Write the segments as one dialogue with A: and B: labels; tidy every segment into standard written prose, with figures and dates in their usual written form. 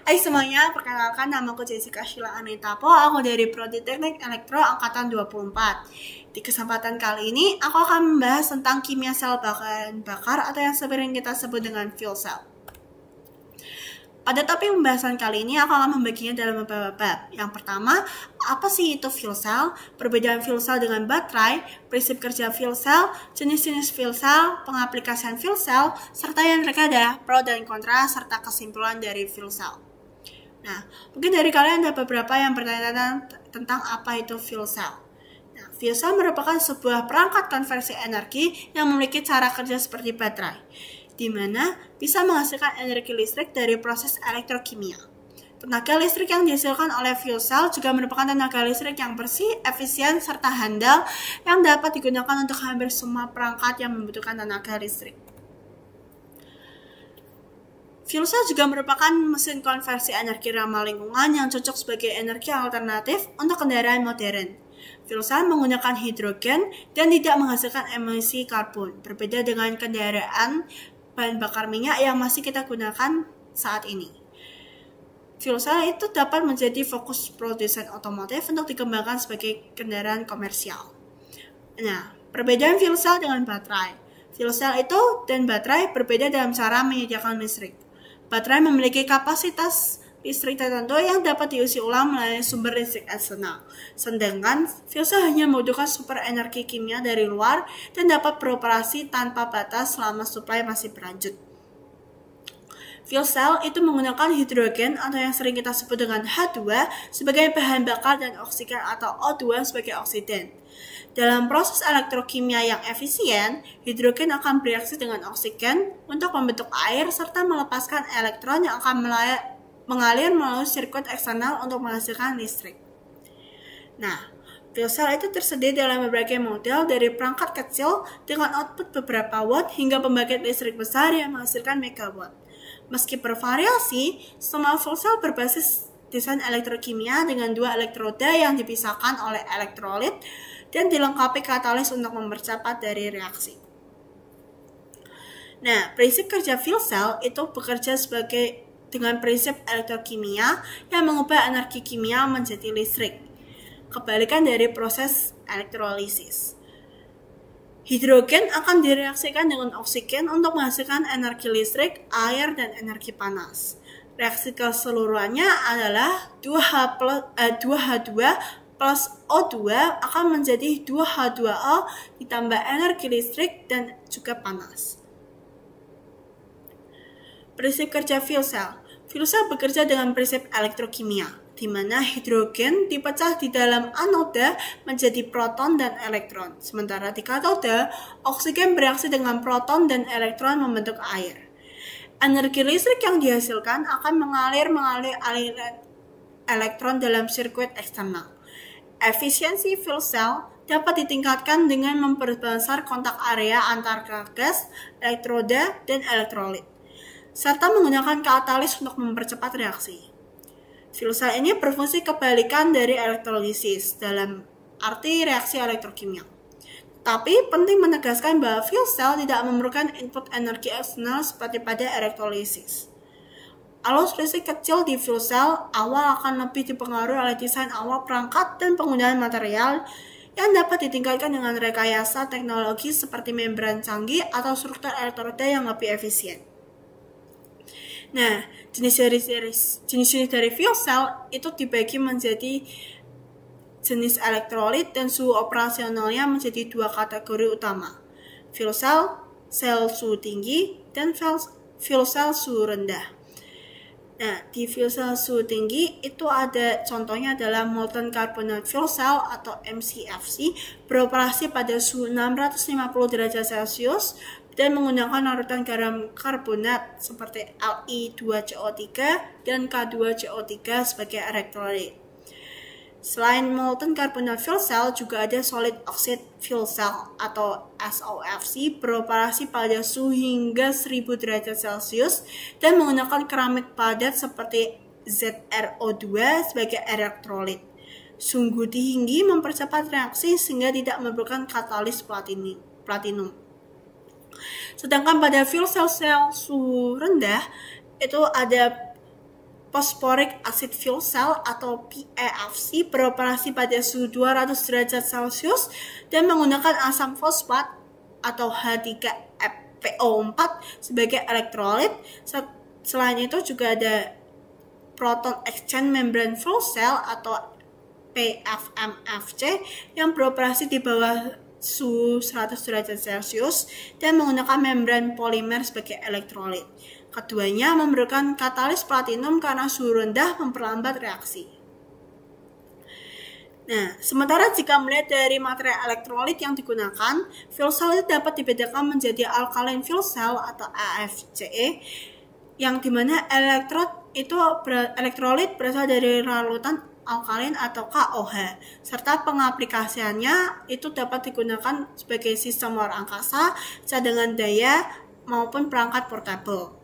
A: Hai semuanya, perkenalkan namaku Jessica Sheila Anitapo, aku dari Prodi Teknik Elektro Angkatan 24. Di kesempatan kali ini, aku akan membahas tentang kimia sel bahan bakar atau yang sering kita sebut dengan fuel cell. Pada topik pembahasan kali ini, aku akan membaginya dalam beberapa bab. Yang pertama, apa sih itu fuel cell, perbedaan fuel cell dengan baterai, prinsip kerja fuel cell, jenis-jenis fuel cell, pengaplikasian fuel cell, serta yang terakhir adalah pro dan kontra, serta kesimpulan dari fuel cell. Nah, mungkin dari kalian ada beberapa yang bertanya tentang apa itu fuel cell. Nah, fuel cell merupakan sebuah perangkat konversi energi yang memiliki cara kerja seperti baterai, di mana bisa menghasilkan energi listrik dari proses elektrokimia. Tenaga listrik yang dihasilkan oleh fuel cell juga merupakan tenaga listrik yang bersih, efisien, serta handal yang dapat digunakan untuk hampir semua perangkat yang membutuhkan tenaga listrik. Fuel cell juga merupakan mesin konversi energi ramah lingkungan yang cocok sebagai energi alternatif untuk kendaraan modern. Fuel cell menggunakan hidrogen dan tidak menghasilkan emisi karbon, berbeda dengan kendaraan bahan bakar minyak yang masih kita gunakan saat ini. Fuel cell itu dapat menjadi fokus produsen otomotif untuk dikembangkan sebagai kendaraan komersial. Nah, perbedaan fuel cell dengan baterai. Fuel cell itu dan baterai berbeda dalam cara menyediakan listrik. Baterai memiliki kapasitas listrik tertentu yang dapat diisi ulang melalui sumber listrik eksternal. Sedangkan fuel cell hanya membutuhkan sumber energi kimia dari luar dan dapat beroperasi tanpa batas selama suplai masih berlanjut. Fuel cell itu menggunakan hidrogen atau yang sering kita sebut dengan H2 sebagai bahan bakar dan oksigen atau O2 sebagai oksidan. Dalam proses elektrokimia yang efisien, hidrogen akan bereaksi dengan oksigen untuk membentuk air serta melepaskan elektron yang akan mengalir melalui sirkuit eksternal untuk menghasilkan listrik. Nah, fuel cell itu tersedia dalam berbagai model dari perangkat kecil dengan output beberapa watt hingga pembangkit listrik besar yang menghasilkan megawatt. Meski bervariasi, semua fuel cell berbasis desain elektrokimia dengan dua elektroda yang dipisahkan oleh elektrolit dan dilengkapi katalis untuk mempercepat dari reaksi. Nah, prinsip kerja fuel cell itu bekerja dengan prinsip elektrokimia yang mengubah energi kimia menjadi listrik. Kebalikan dari proses elektrolisis. Hidrogen akan direaksikan dengan oksigen untuk menghasilkan energi listrik, air, dan energi panas. Reaksi keseluruhannya adalah 2H2 plus O2 akan menjadi 2H2O ditambah energi listrik dan juga panas. Prinsip kerja fuel cell. Fuel cell bekerja dengan prinsip elektrokimia, di mana hidrogen dipecah di dalam anoda menjadi proton dan elektron. Sementara di katoda, oksigen bereaksi dengan proton dan elektron membentuk air. Energi listrik yang dihasilkan akan mengalir aliran elektron dalam sirkuit eksternal. Efisiensi fuel cell dapat ditingkatkan dengan memperbesar kontak area antar gas, elektroda, dan elektrolit, serta menggunakan katalis untuk mempercepat reaksi. Fuel cell ini berfungsi kebalikan dari elektrolisis dalam arti reaksi elektrokimia. Tapi penting menegaskan bahwa fuel cell tidak memerlukan input energi eksternal seperti pada elektrolisis. Arus listrik kecil di fuel cell awal akan lebih dipengaruhi oleh desain awal perangkat dan penggunaan material yang dapat ditingkatkan dengan rekayasa teknologi seperti membran canggih atau struktur elektroda yang lebih efisien. Nah, jenis-jenis dari fuel cell itu dibagi menjadi jenis elektrolit dan suhu operasionalnya menjadi dua kategori utama. Fuel cell, sel suhu tinggi, dan fuel cell suhu rendah. Nah, di fuel cell suhu tinggi itu ada contohnya adalah molten carbonate fuel cell atau MCFC beroperasi pada suhu 650 derajat Celcius dan menggunakan larutan garam karbonat seperti Li2CO3 dan K2CO3 sebagai elektrolit. Selain molten carbonate fuel cell, juga ada solid oxide fuel cell atau SOFC beroperasi pada suhu hingga 1000 derajat Celcius dan menggunakan keramik padat seperti ZrO2 sebagai elektrolit. Suhu tinggi mempercepat reaksi sehingga tidak memerlukan katalis platinum. Sedangkan pada fuel cell suhu rendah itu ada phosphoric acid fuel cell atau PAFC beroperasi pada suhu 200 derajat Celcius dan menggunakan asam fosfat atau H3PO4 sebagai elektrolit. Selain itu juga ada proton exchange membrane fuel cell atau PFMFC yang beroperasi di bawah suhu 100 derajat Celcius dan menggunakan membran polimer sebagai elektrolit. Keduanya memerlukan katalis platinum karena suhu rendah memperlambat reaksi. Nah, sementara jika melihat dari material elektrolit yang digunakan, fuel cell itu dapat dibedakan menjadi alkaline fuel cell atau AFCE, yang dimana elektrolit berasal dari larutan alkalin atau KOH, serta pengaplikasiannya itu dapat digunakan sebagai sistem luar angkasa, cadangan daya, maupun perangkat portable.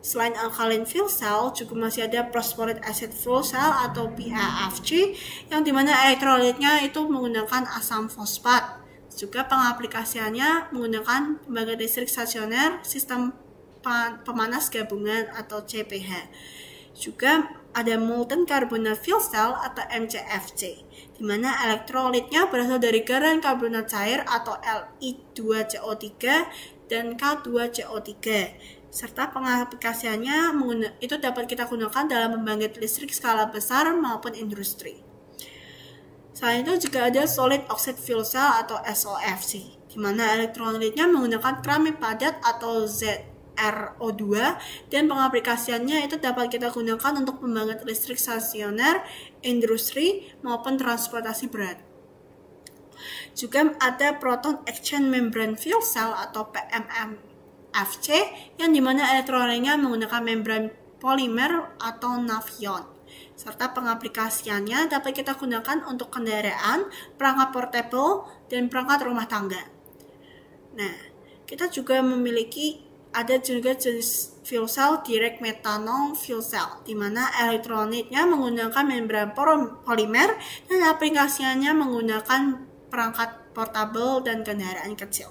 A: Selain alkaline fuel cell, juga masih ada phosphoric acid fuel cell atau PAFC, yang dimana elektrolitnya itu menggunakan asam fosfat. Juga pengaplikasiannya menggunakan pembangkit listrik stasioner, sistem pemanas gabungan atau CPH. Juga ada molten carbonate fuel cell atau MCFC, di mana elektrolitnya berasal dari garam karbonat cair atau Li2CO3 dan K2CO3, serta pengaplikasiannya itu dapat kita gunakan dalam pembangkit listrik skala besar maupun industri. Selain itu juga ada solid oxide fuel cell atau SOFC, di mana elektrolitnya menggunakan keramik padat atau ZrO2 dan pengaplikasiannya itu dapat kita gunakan untuk pembangkit listrik stasioner, industri maupun transportasi berat. Juga ada proton exchange membrane fuel cell atau PMMFC, yang dimana elektrolitnya menggunakan membran polimer atau nafion, serta pengaplikasiannya dapat kita gunakan untuk kendaraan, perangkat portable, dan perangkat rumah tangga. Nah, kita juga ada juga jenis fuel cell direct methanol fuel cell, di mana elektronitnya menggunakan membran polimer dan aplikasinya menggunakan perangkat portable dan kendaraan kecil.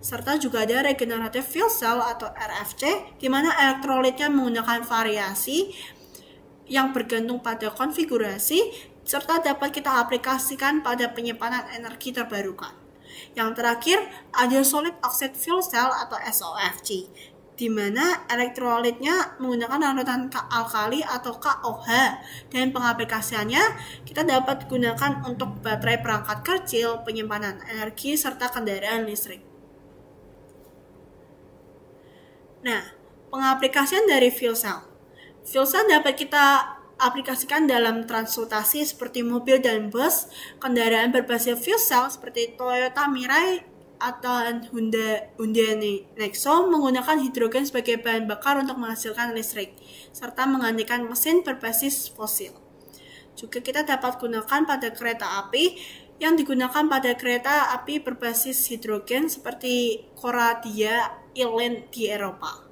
A: Serta juga ada regenerative fuel cell atau RFC, di mana elektrolitnya menggunakan variasi yang bergantung pada konfigurasi, serta dapat kita aplikasikan pada penyimpanan energi terbarukan. Yang terakhir, ada solid oxide fuel cell atau SOFC, di mana elektrolitnya menggunakan larutan alkali atau KOH, dan pengaplikasiannya kita dapat gunakan untuk baterai perangkat kecil, penyimpanan energi, serta kendaraan listrik. Nah, pengaplikasian dari fuel cell. Fuel cell dapat kita aplikasikan dalam transportasi seperti mobil dan bus, kendaraan berbasis fuel cell seperti Toyota Mirai atau Hyundai Nexo menggunakan hidrogen sebagai bahan bakar untuk menghasilkan listrik, serta menggantikan mesin berbasis fosil. Juga kita dapat gunakan pada kereta api yang digunakan pada kereta api berbasis hidrogen seperti Coradia Airlines di Eropa.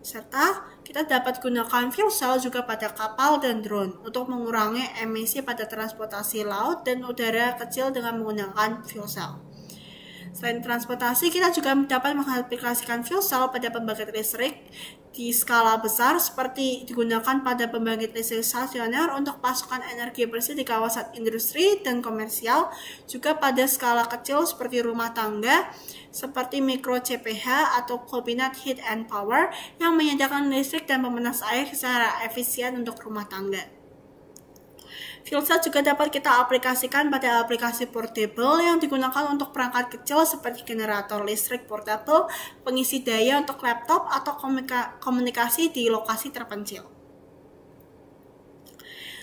A: Serta kita dapat gunakan fuel cell juga pada kapal dan drone untuk mengurangi emisi pada transportasi laut dan udara kecil dengan menggunakan fuel cell. Selain transportasi, kita juga dapat mengaplikasikan fuel cell pada pembangkit listrik di skala besar seperti digunakan pada pembangkit listrik stasioner untuk pasokan energi bersih di kawasan industri dan komersial, juga pada skala kecil seperti rumah tangga, seperti mikro CPH atau combined heat and power yang menyediakan listrik dan pemanas air secara efisien untuk rumah tangga. Fuel cell juga dapat kita aplikasikan pada aplikasi portable yang digunakan untuk perangkat kecil seperti generator listrik portable, pengisi daya untuk laptop, atau komunikasi di lokasi terpencil.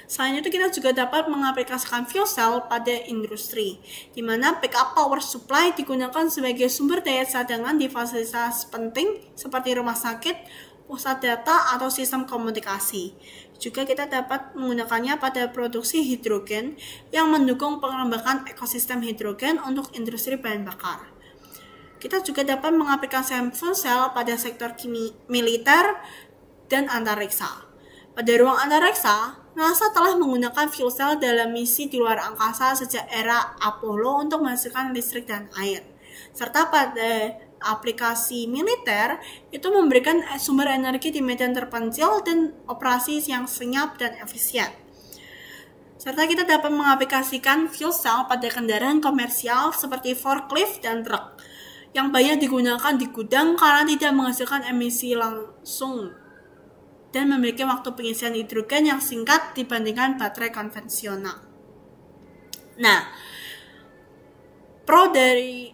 A: Selain itu, kita juga dapat mengaplikasikan fuel cell pada industri, di mana backup power supply digunakan sebagai sumber daya cadangan di fasilitas penting seperti rumah sakit, pusat data, atau sistem komunikasi. Juga kita dapat menggunakannya pada produksi hidrogen yang mendukung pengembangan ekosistem hidrogen untuk industri bahan bakar. Kita juga dapat mengaplikasikan fuel cell pada sektor militer dan antariksa. Pada ruang antariksa, NASA telah menggunakan fuel cell dalam misi di luar angkasa sejak era Apollo untuk menghasilkan listrik dan air. Serta pada aplikasi militer itu memberikan sumber energi di medan terpencil dan operasi yang senyap dan efisien. Serta kita dapat mengaplikasikan fuel cell pada kendaraan komersial seperti forklift dan truk yang banyak digunakan di gudang karena tidak menghasilkan emisi langsung dan memiliki waktu pengisian hidrogen yang singkat dibandingkan baterai konvensional. Nah, pro dari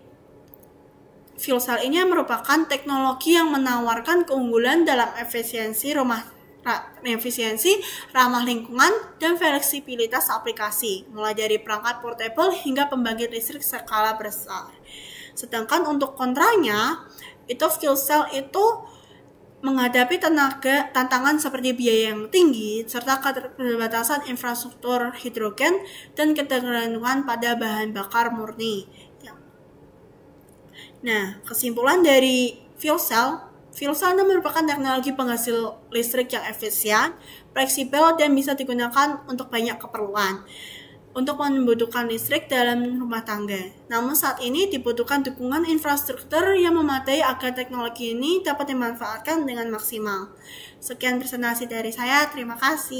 A: fuel cell ini merupakan teknologi yang menawarkan keunggulan dalam efisiensi ramah lingkungan, dan fleksibilitas aplikasi, mulai dari perangkat portable hingga pembangkit listrik skala besar. Sedangkan untuk kontranya, itu fuel cell itu menghadapi tantangan seperti biaya yang tinggi, serta keterbatasan infrastruktur hidrogen dan ketergantungan pada bahan bakar murni. Nah, kesimpulan dari fuel cell merupakan teknologi penghasil listrik yang efisien, fleksibel, dan bisa digunakan untuk banyak keperluan untuk membutuhkan listrik dalam rumah tangga. Namun saat ini dibutuhkan dukungan infrastruktur yang memadai agar teknologi ini dapat dimanfaatkan dengan maksimal. Sekian presentasi dari saya, terima kasih.